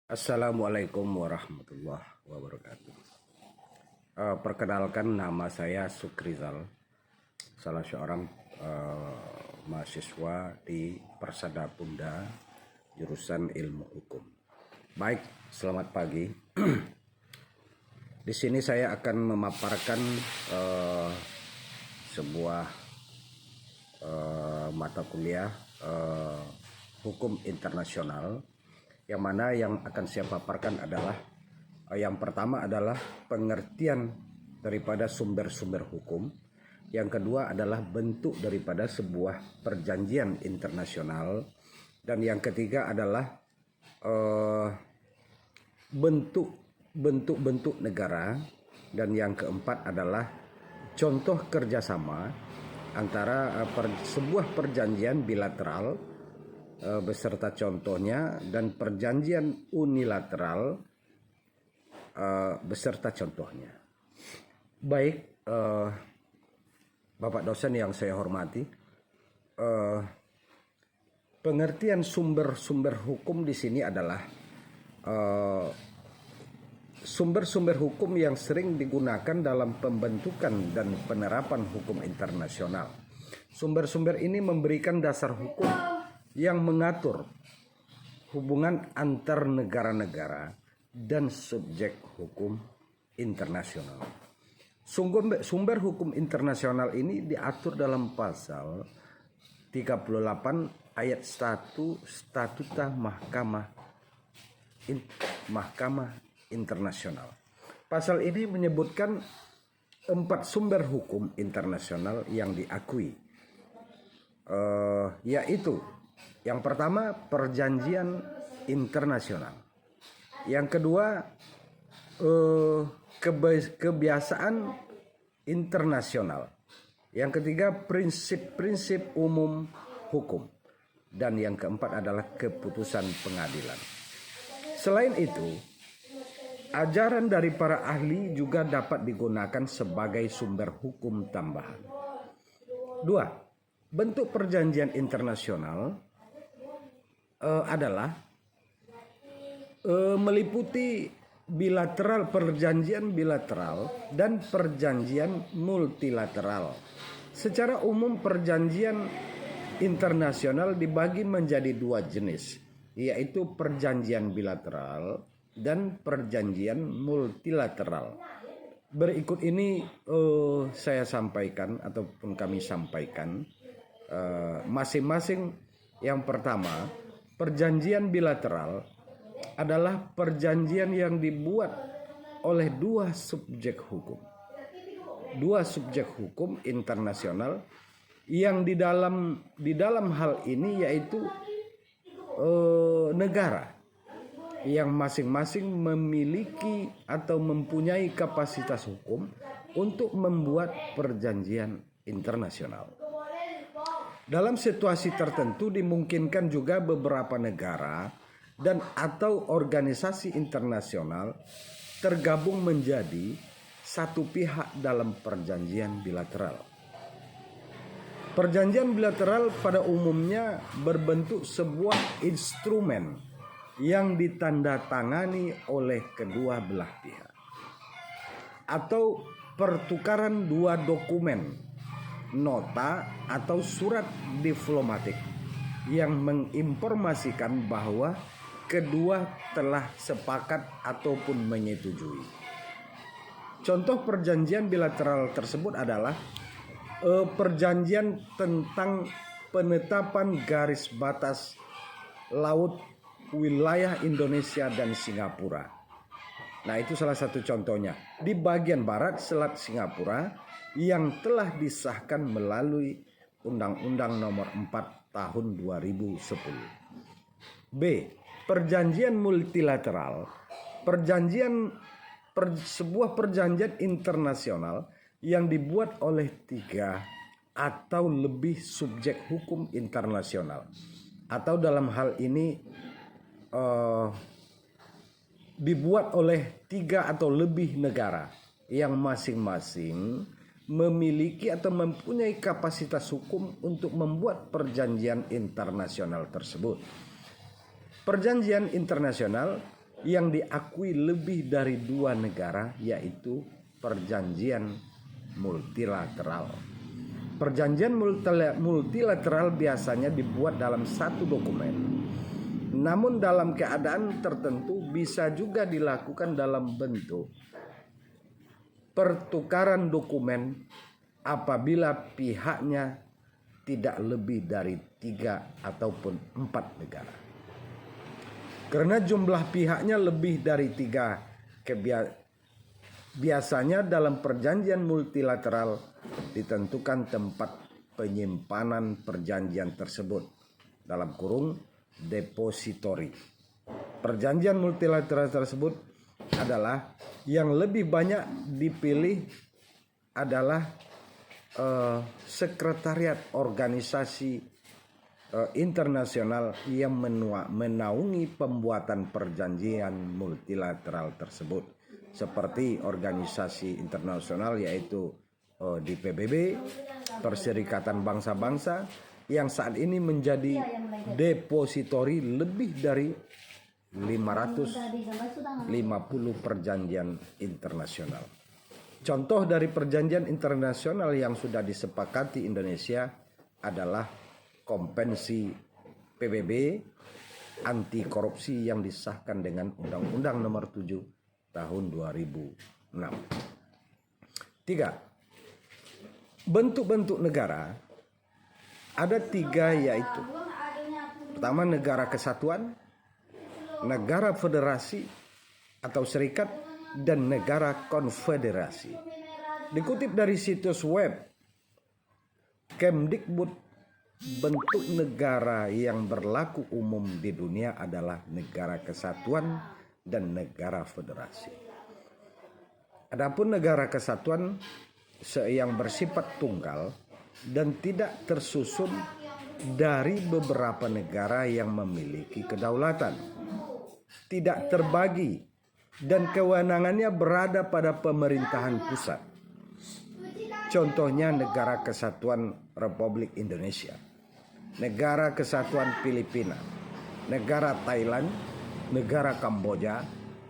Assalamualaikum warahmatullahi wabarakatuh. Perkenalkan, nama saya Sukrizal, salah seorang mahasiswa di Persada Bunda jurusan Ilmu Hukum. Baik, selamat pagi. Di sini saya akan memaparkan sebuah mata kuliah hukum internasional, yang mana yang akan saya paparkan adalah yang pertama adalah pengertian daripada sumber-sumber hukum, yang kedua adalah bentuk daripada sebuah perjanjian internasional, dan yang ketiga adalah bentuk-bentuk negara, dan yang keempat adalah contoh kerjasama antara sebuah perjanjian bilateral beserta contohnya, dan perjanjian unilateral beserta contohnya. Baik, Bapak dosen yang saya hormati, pengertian sumber-sumber hukum di sini adalah sumber-sumber hukum yang sering digunakan dalam pembentukan dan penerapan hukum internasional. Sumber-sumber ini memberikan dasar hukum yang mengatur hubungan antar negara-negara dan subjek hukum internasional. Sumber hukum internasional ini diatur dalam pasal 38 ayat 1 Statuta Mahkamah Internasional. Pasal ini menyebutkan 4 sumber hukum internasional yang diakui, yaitu yang pertama perjanjian internasional, yang kedua kebiasaan internasional, yang ketiga prinsip-prinsip umum hukum, dan yang keempat adalah keputusan pengadilan. Selain itu, ajaran dari para ahli juga dapat digunakan sebagai sumber hukum tambahan. 2. Bentuk perjanjian internasional adalah meliputi perjanjian bilateral dan perjanjian multilateral. Secara umum perjanjian internasional dibagi menjadi 2 jenis, yaitu perjanjian bilateral dan perjanjian multilateral. Berikut ini saya sampaikan ataupun kami sampaikan masing-masing. Yang pertama, perjanjian bilateral adalah perjanjian yang dibuat oleh dua subjek hukum internasional yang di dalam hal ini yaitu negara yang masing-masing memiliki atau mempunyai kapasitas hukum untuk membuat perjanjian internasional. Dalam situasi tertentu dimungkinkan juga beberapa negara dan atau organisasi internasional tergabung menjadi satu pihak dalam perjanjian bilateral. Perjanjian bilateral pada umumnya berbentuk sebuah instrumen yang ditandatangani oleh kedua belah pihak, atau pertukaran dua dokumen, nota atau surat diplomatik yang menginformasikan bahwa kedua telah sepakat ataupun menyetujui. Contoh perjanjian bilateral tersebut adalah perjanjian tentang penetapan garis batas laut wilayah Indonesia dan Singapura. Nah, itu salah satu contohnya. Di bagian barat Selat Singapura yang telah disahkan melalui Undang-Undang Nomor 4 Tahun 2010. B. Perjanjian multilateral. Sebuah perjanjian internasional yang dibuat oleh 3 atau lebih subjek hukum internasional, atau dalam hal ini dibuat oleh 3 atau lebih negara yang masing-masing memiliki atau mempunyai kapasitas hukum untuk membuat perjanjian internasional tersebut. Perjanjian internasional yang diakui lebih dari 2 negara, yaitu perjanjian multilateral. Perjanjian multilateral biasanya dibuat dalam satu dokumen, namun dalam keadaan tertentu bisa juga dilakukan dalam bentuk pertukaran dokumen apabila pihaknya tidak lebih dari 3 ataupun 4 negara. Karena jumlah pihaknya lebih dari 3, biasanya dalam perjanjian multilateral ditentukan tempat penyimpanan perjanjian tersebut, dalam kurung depository. Perjanjian multilateral tersebut adalah yang lebih banyak dipilih adalah sekretariat organisasi internasional yang menaungi pembuatan perjanjian multilateral tersebut, seperti organisasi internasional yaitu di PBB, Perserikatan Bangsa-Bangsa, yang saat ini menjadi depositori lebih dari 550 perjanjian internasional. Contoh dari perjanjian internasional yang sudah disepakati Indonesia adalah Konvensi PBB anti korupsi yang disahkan dengan Undang-Undang Nomor 7 tahun 2006. 3. Bentuk-bentuk negara ada 3, yaitu pertama negara kesatuan, negara federasi atau serikat, dan negara konfederasi. Dikutip dari situs web Kemdikbud, bentuk negara yang berlaku umum di dunia adalah negara kesatuan dan negara federasi. Adapun negara kesatuan yang bersifat tunggal dan tidak tersusun dari beberapa negara yang memiliki kedaulatan, tidak terbagi, dan kewenangannya berada pada pemerintahan pusat. Contohnya Negara Kesatuan Republik Indonesia, Negara Kesatuan Filipina, Negara Thailand, Negara Kamboja,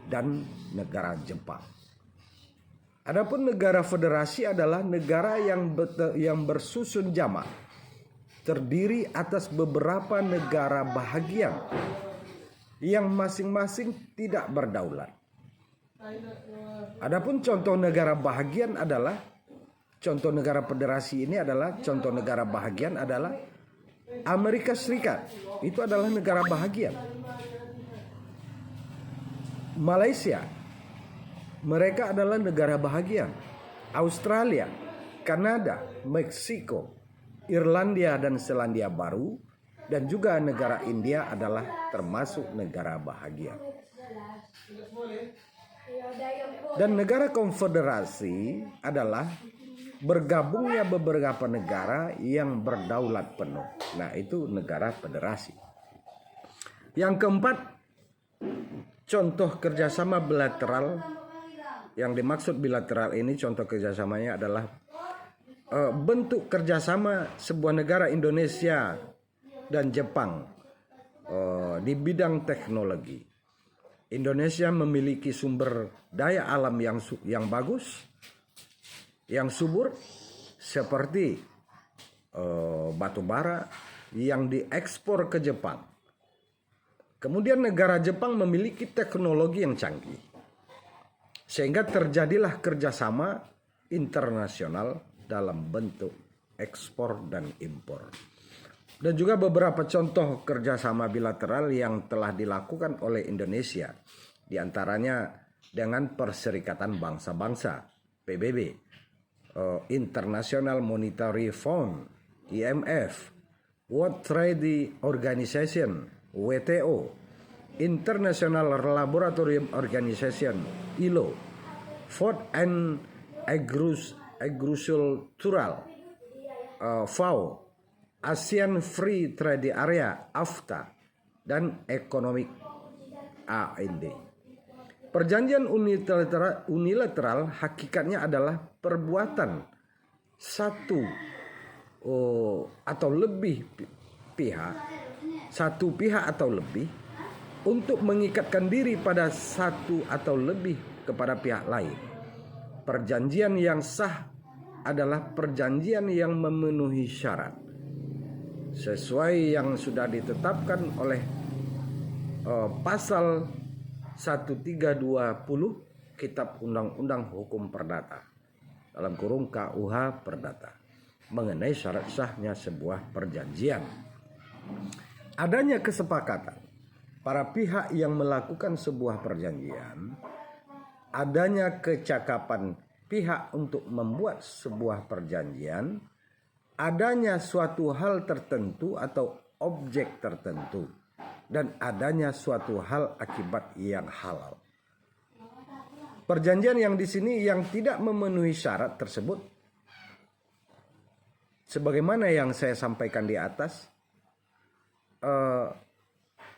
dan Negara Jepang. Adapun negara federasi adalah negara yang bersusun jamak, terdiri atas beberapa negara bahagian yang masing-masing tidak berdaulat. Adapun contoh negara bahagian adalah, contoh negara federasi ini adalah, contoh negara bahagian adalah Amerika Serikat. Itu adalah negara bahagian. Malaysia, mereka adalah negara bahagian. Australia, Kanada, Meksiko, Irlandia dan Selandia Baru, dan juga negara India adalah termasuk negara bahagian. Dan negara konfederasi adalah bergabungnya beberapa negara yang berdaulat penuh. Nah, itu negara federasi. Yang keempat, contoh kerjasama bilateral. Yang dimaksud bilateral ini, contoh kerjasamanya adalah bentuk kerjasama sebuah negara Indonesia dan Jepang di bidang teknologi. Indonesia memiliki sumber daya alam yang bagus, yang subur, seperti batu bara yang diekspor ke Jepang. Kemudian negara Jepang memiliki teknologi yang canggih, sehingga terjadilah kerjasama internasional dalam bentuk ekspor dan impor. Dan juga beberapa contoh kerjasama bilateral yang telah dilakukan oleh Indonesia, diantaranya dengan Perserikatan Bangsa-Bangsa (PBB), International Monetary Fund (IMF), World Trade Organization (WTO), International Laboratorium Organization (ILO), Food and Agricultural (FAO), ASEAN Free Trade Area (AFTA), dan Economic (AED). Perjanjian unilateral hakikatnya adalah perbuatan satu atau lebih pihak, satu pihak atau lebih, untuk mengikatkan diri pada satu atau lebih kepada pihak lain. Perjanjian yang sah adalah perjanjian yang memenuhi syarat sesuai yang sudah ditetapkan oleh pasal 1320 Kitab Undang-Undang Hukum Perdata dalam kurung KUH Perdata mengenai syarat sahnya sebuah perjanjian. Adanya kesepakatan para pihak yang melakukan sebuah perjanjian, adanya kecakapan pihak untuk membuat sebuah perjanjian, adanya suatu hal tertentu atau objek tertentu, dan adanya suatu hal akibat yang halal. Perjanjian yang di sini yang tidak memenuhi syarat tersebut, sebagaimana yang saya sampaikan di atas,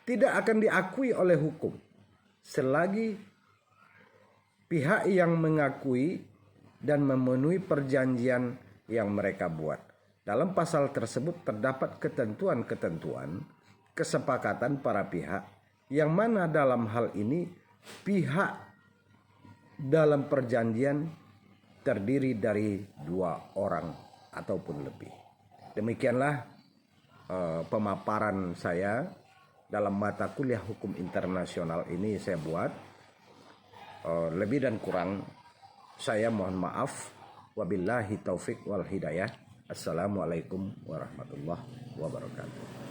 tidak akan diakui oleh hukum selagi pihak yang mengakui dan memenuhi perjanjian yang mereka buat. Dalam pasal tersebut terdapat ketentuan-ketentuan kesepakatan para pihak yang mana dalam hal ini pihak dalam perjanjian terdiri dari 2 orang ataupun lebih. Demikianlah pemaparan saya dalam mata kuliah hukum internasional ini saya buat. Lebih dan kurang saya mohon maaf. Wabillahi taufik wal hidayah. Assalamualaikum warahmatullahi wabarakatuh.